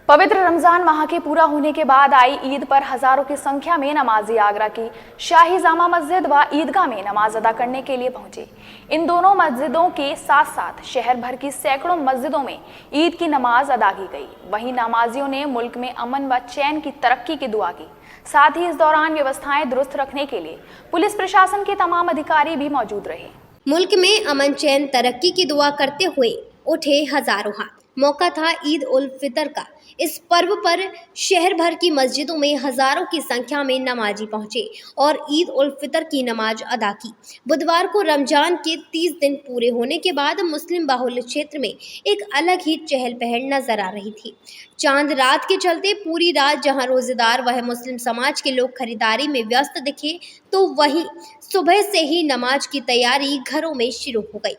पवित्र रमजान माह के पूरा होने के बाद आई ईद पर हजारों की संख्या में नमाजी आगरा की शाही जामा मस्जिद व ईदगाह में नमाज अदा करने के लिए पहुंचे। इन दोनों मस्जिदों के साथ साथ शहर भर की सैकड़ों मस्जिदों में ईद की नमाज अदा की गई। वहीं नमाजियों ने मुल्क में अमन व चैन की तरक्की की दुआ की। साथ ही इस दौरान व्यवस्थाएं दुरुस्त रखने के लिए पुलिस प्रशासन के तमाम अधिकारी भी मौजूद रहे। मुल्क में अमन चैन तरक्की की दुआ करते हुए उठे हजारों हाथ। मौका था ईद उल फितर का। इस पर्व पर शहर भर की मस्जिदों में हजारों की संख्या में नमाजी पहुंचे और ईद उल फितर की नमाज अदा की। बुधवार को रमजान के 30 दिन पूरे होने के बाद मुस्लिम बाहुल्य क्षेत्र में एक अलग ही चहल पहल नजर आ रही थी। चांद रात के चलते पूरी रात जहां रोजेदार वह मुस्लिम समाज के लोग खरीदारी में व्यस्त दिखे, तो वहीं सुबह से ही नमाज की तैयारी घरों में शुरू हो गई।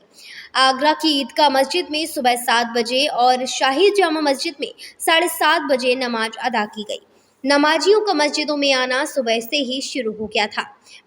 आगरा की ईदगाह मस्जिद में सुबह 7 बजे और शाही जामा मस्जिद में 7:30 बजे नमाज अदा की गई। नमाजियों का मस्जिदों में आना सुबह से ही शुरू हो गया था।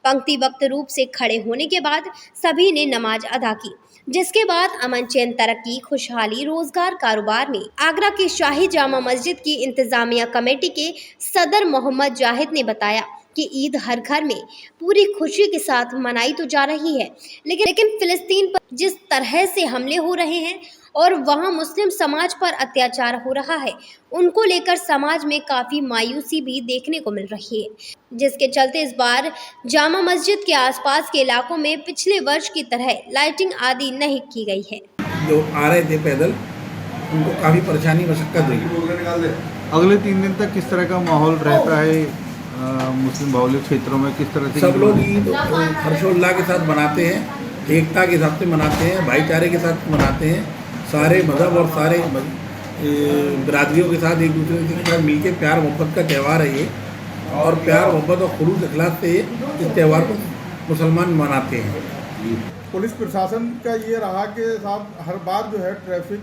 पंक्तिबद्ध रूप से खड़े होने के बाद सभी ने नमाज अदा की, जिसके बाद अमन चैन तरक्की खुशहाली रोजगार कारोबार में आगरा की शाही जामा मस्जिद की इंतजामिया कमेटी के सदर मोहम्मद जाहिद ने बताया कि ईद हर घर में पूरी खुशी के साथ मनाई तो जा रही है, लेकिन फिलिस्तीन पर जिस तरह से हमले हो रहे हैं और वहां मुस्लिम समाज पर अत्याचार हो रहा है, उनको लेकर समाज में काफ़ी मायूसी भी देखने को मिल रही है, जिसके चलते इस बार जामा मस्जिद के आसपास के इलाकों में पिछले वर्ष की तरह लाइटिंग आदि नहीं की गई है। जो आ रहे थे पैदल, उनको काफ़ी परेशानी मशक्कत हुई। अगले 3 दिन तक किस तरह का माहौल रहता है मुस्लिम बाहुल्य क्षेत्रों में? किस तरह से सब लोग ईद हर्षोल्लाह के साथ मनाते हैं, एकता के साथ मनाते हैं, भाईचारे के साथ मनाते हैं। सारे मज़हब और सारे बिरादरियों के साथ एक दूसरे के साथ मिलकर प्यार मोहब्बत का त्यौहार है ये, और प्यार मोहब्बत और खुलूस इखलास से इस त्यौहार को मुसलमान मनाते हैं। पुलिस प्रशासन का ये रहा कि साहब हर बार जो है ट्रैफिक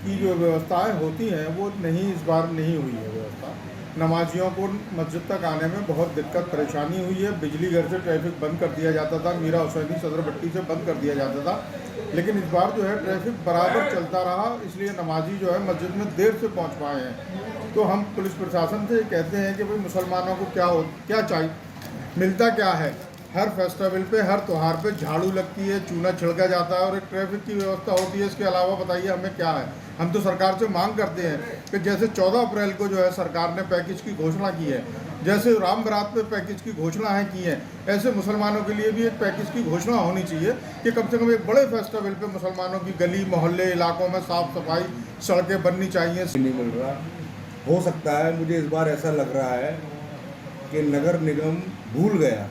की जो व्यवस्थाएं होती हैं वो इस बार नहीं हुई है व्यवस्था। नमाजियों को मस्जिद तक आने में बहुत दिक्कत परेशानी हुई है। बिजली घर से ट्रैफिक बंद कर दिया जाता था, मीरा हुसैनी सदर भट्टी से बंद कर दिया जाता था, लेकिन इस बार जो है ट्रैफिक बराबर चलता रहा, इसलिए नमाजी जो है मस्जिद में देर से पहुंच पाए हैं। तो हम पुलिस प्रशासन से कहते हैं कि भाई मुसलमानों को क्या चाहिए, मिलता क्या है? हर फेस्टिवल पे, हर त्यौहार पे झाड़ू लगती है, चूना छिड़का जाता है और एक ट्रैफिक की व्यवस्था होती है। इसके अलावा बताइए हमें क्या है? हम तो सरकार से मांग करते हैं कि जैसे 14 अप्रैल को जो है सरकार ने पैकेज की घोषणा की है, जैसे राम बारात पे पैकेज की घोषणा है की है, ऐसे मुसलमानों के लिए भी एक पैकेज की घोषणा होनी चाहिए कि कम से कम एक बड़े फेस्टिवल पे मुसलमानों की गली मोहल्ले इलाकों में साफ़ सफाई, सड़कें बननी चाहिए। नहीं मिल रहा हो सकता है, मुझे इस बार ऐसा लग रहा है कि नगर निगम भूल गया।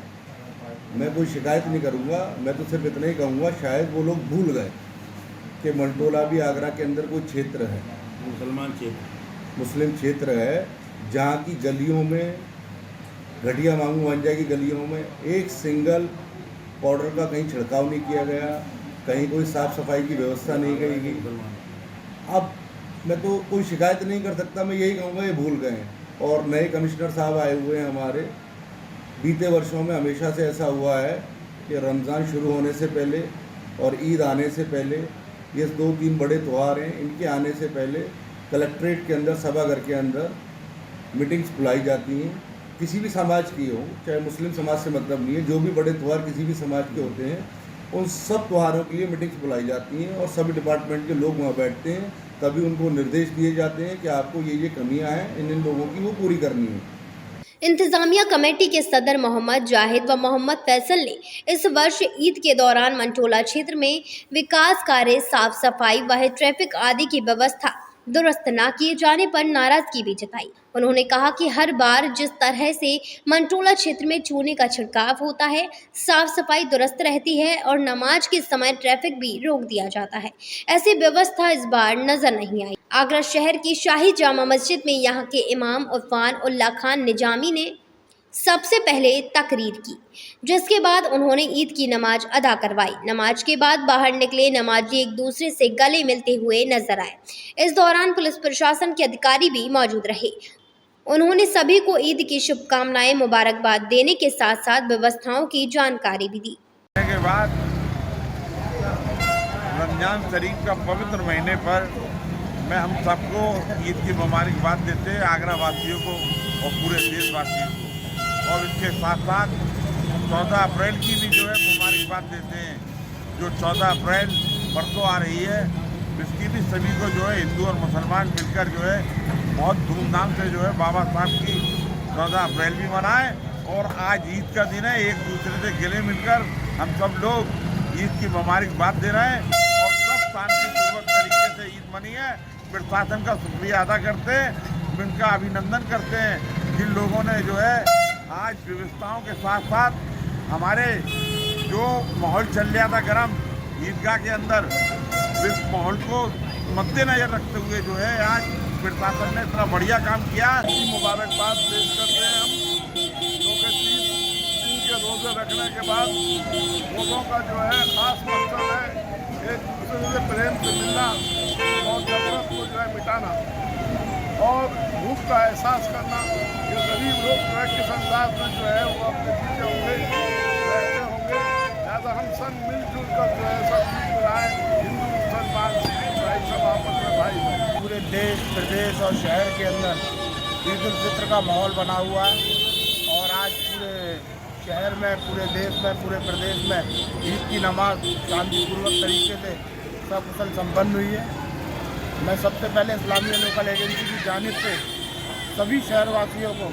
मैं कोई शिकायत नहीं करूँगा, मैं तो सिर्फ इतना ही कहूँगा शायद वो लोग भूल गए कि मंटोला भी आगरा के अंदर कोई क्षेत्र है, मुस्लिम क्षेत्र है, जहाँ की गलियों में, घटिया मांगू वंजा की गलियों में एक सिंगल पाउडर का कहीं छिड़काव नहीं किया गया, कहीं कोई साफ़ सफाई की व्यवस्था नहीं की गई। अब मैं तो कोई शिकायत नहीं कर सकता, मैं यही कहूँगा ये भूल गए। और नए कमिश्नर साहब आए हुए हैं हमारे। बीते वर्षों में हमेशा से ऐसा हुआ है कि रमज़ान शुरू होने से पहले और ईद आने से पहले, ये 2-3 बड़े त्यौहार हैं, इनके आने से पहले कलेक्ट्रेट के अंदर, सभागार के अंदर मीटिंग्स बुलाई जाती हैं। किसी भी समाज की हो, चाहे मुस्लिम समाज से मतलब नहीं है, जो भी बड़े त्यौहार किसी भी समाज के होते हैं, उन सब त्योहारों के लिए मीटिंग्स बुलाई जाती हैं और सभी डिपार्टमेंट के लोग वहाँ बैठते हैं। तभी उनको निर्देश दिए जाते हैं कि आपको ये कमियाँ हैं, इन लोगों की वो पूरी करनी है। इंतजामिया कमेटी के सदर मोहम्मद जाहिद व मोहम्मद फैसल ने इस वर्ष ईद के दौरान मंटोला क्षेत्र में विकास कार्य, साफ सफाई व ट्रैफिक आदि की व्यवस्था दुरुस्त न किए जाने पर नाराजगी भी जताई। उन्होंने कहा कि हर बार जिस तरह से मंटोला क्षेत्र में चूने का छिड़काव होता है, साफ सफाई दुरुस्त रहती है और नमाज के समय ट्रैफिक भी रोक दिया जाता है, ऐसी व्यवस्था इस बार नजर नहीं आई। आगरा शहर की शाही जामा मस्जिद में यहाँ के इमाम उरफान उल्ला खान निजामी ने सबसे पहले तकरीर की, जिसके बाद उन्होंने ईद की नमाज अदा करवाई। नमाज के बाद बाहर निकले नमाजी एक दूसरे से गले मिलते हुए नजर आए। इस दौरान पुलिस प्रशासन के अधिकारी भी मौजूद रहे। उन्होंने सभी को ईद की शुभकामनाएं, मुबारकबाद देने के साथ साथ व्यवस्थाओं की जानकारी भी दी। के बाद रमजान शरीफ का पवित्र महीने पर मैं हम सबको ईद की मुबारकबाद देते हैं, आगरा वासियों को और पूरे देशवासियों को। और इसके साथ साथ 14 अप्रैल की भी जो है मुबारकबाद देते हैं, जो 14 अप्रैल परसों आ रही है, इसकी भी सभी को जो है हिंदू और मुसलमान मिलकर जो है बहुत धूमधाम से जो है बाबा साहब की 14 अप्रैल भी मनाएं। और आज ईद का दिन है, एक दूसरे से गले मिलकर हम सब लोग ईद की मुबारकबाद दे रहे हैं और सब शांतिपूर्वक तरीके से ईद मनी है। प्रशासन का शुक्रिया अदा करते हैं, उनका अभिनंदन करते हैं जिन लोगों ने जो है आज व्यवस्थाओं के साथ साथ हमारे जो माहौल चल रहा था गर्म ईदगाह के अंदर, इस माहौल को मद्देनजर रखते हुए जो है आज प्रशासन ने इतना बढ़िया काम किया। मुबारकबाद पेश करते हैं हम, क्योंकि 30 दिन के रोजे रखने के बाद लोगों का जो है खास मकसद है एक दूसरे से प्रेम से मिलना और जरूरत को जो है मिटाना और भूख का एहसास करना। ये गरीब लोग जो है किस अंदाज में जो है वो अपने जीते होंगे, रहते होंगे, लिहाजा हम सब मिलजुल कर जो है सब मिलाएँ, हिंदू मुसलमान भाई सब आपस में भाई हैं। पूरे देश प्रदेश और शहर के अंदर ईद उल फित्र का माहौल बना हुआ है और आज पूरे शहर में, पूरे देश में, पूरे प्रदेश में ईद की नमाज शांतिपूर्वक तरीके से सकुशल संपन्न हुई है। मैं सबसे पहले इस्लामिया लोकल एजेंसी की जानिब से सभी शहरवासियों को,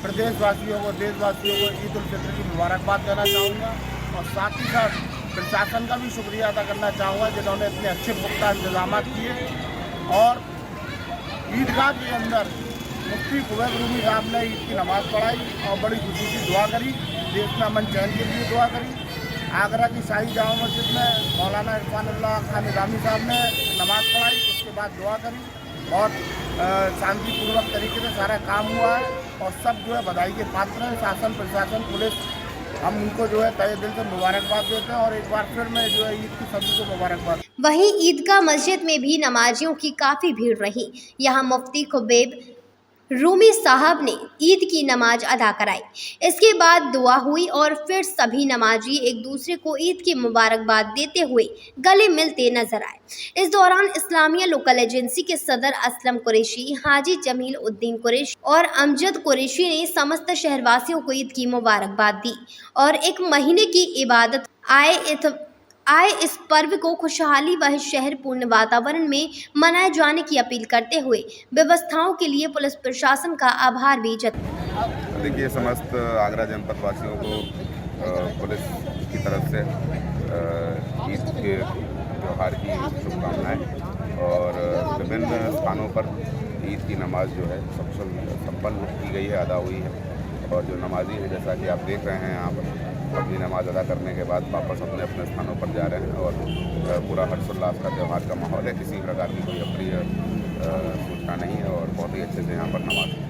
प्रदेशवासियों को, देशवासियों को ईद उल फित्र की मुबारकबाद देना चाहूँगा और साथ ही साथ प्रशासन का भी शुक्रिया अदा करना चाहूँगा जिन्होंने इतने अच्छे पुख्ता इंतजाम किए। और ईदगाह के अंदर मुफ्ती कुवैत रूमी साहब ने ईद की नमाज़ पढ़ाई और बड़ी खुशी की दुआ करी, देश में अमन चैन के लिए दुआ करी। आगरा की शाही जामा मस्जिद में मौलाना इरफानुल्लाह खान निज़ामी साहब ने नमाज़ पढ़ाई, उसके बाद दुआ करी और शांतिपूर्वक तरीके से सारा काम हुआ है और सब जो है बधाई के पात्र हैं। शासन, प्रशासन, पुलिस, हम उनको जो है तहे दिल से मुबारकबाद देते हैं और एक बार फिर मैं जो है ईद की सभी को मुबारकबाद। वहीं ईदगाह मस्जिद में भी नमाजियों की काफ़ी भीड़ रही। यहाँ मुफ्ती कुवैत रूमी साहब ने ईद की नमाज अदा कराई, इसके बाद दुआ हुई और फिर सभी नमाजी एक दूसरे को ईद की मुबारकबाद देते हुए गले मिलते नजर आए। इस दौरान इस्लामिया लोकल एजेंसी के सदर असलम कुरैशी, हाजी जमील उद्दीन कुरैशी और अमजद कुरैशी ने समस्त शहरवासियों को ईद की मुबारकबाद दी और एक महीने की इबादत आए इस पर्व को खुशहाली व शहर पूर्ण वातावरण में मनाए जाने की अपील करते हुए व्यवस्थाओं के लिए पुलिस प्रशासन का आभार भी जताया। देखिए, समस्त आगरा जनपद वासियों को पुलिस की तरफ से ईद के त्यौहार की शुभकामनाएं और विभिन्न स्थानों पर ईद की नमाज जो है संपन्न की गई है, अदा हुई है और जो नमाजी है जैसा कि आप देख रहे हैं यहाँ पर अपनी नमाज अदा करने के बाद वापस अपने अपने स्थानों पर जा रहे हैं और पूरा हर्षोल्लास का त्यौहार का माहौल है। किसी प्रकार की कोई अप्रिय सूचना नहीं है और बहुत ही अच्छे से यहाँ पर नमाज।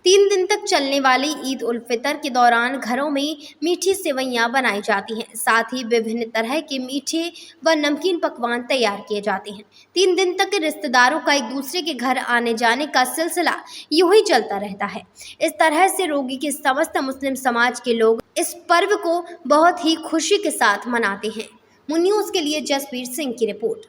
3 दिन तक चलने वाली ईद उल फितर के दौरान घरों में मीठी सेवइयां बनाई जाती हैं, साथ ही विभिन्न तरह के मीठे व नमकीन पकवान तैयार किए जाते हैं। 3 दिन तक रिश्तेदारों का एक दूसरे के घर आने जाने का सिलसिला यूं ही चलता रहता है। इस तरह से रोगी के समस्त मुस्लिम समाज के लोग इस पर्व को बहुत ही खुशी के साथ मनाते हैं। न्यूज़ के लिए जसबीर सिंह की रिपोर्ट।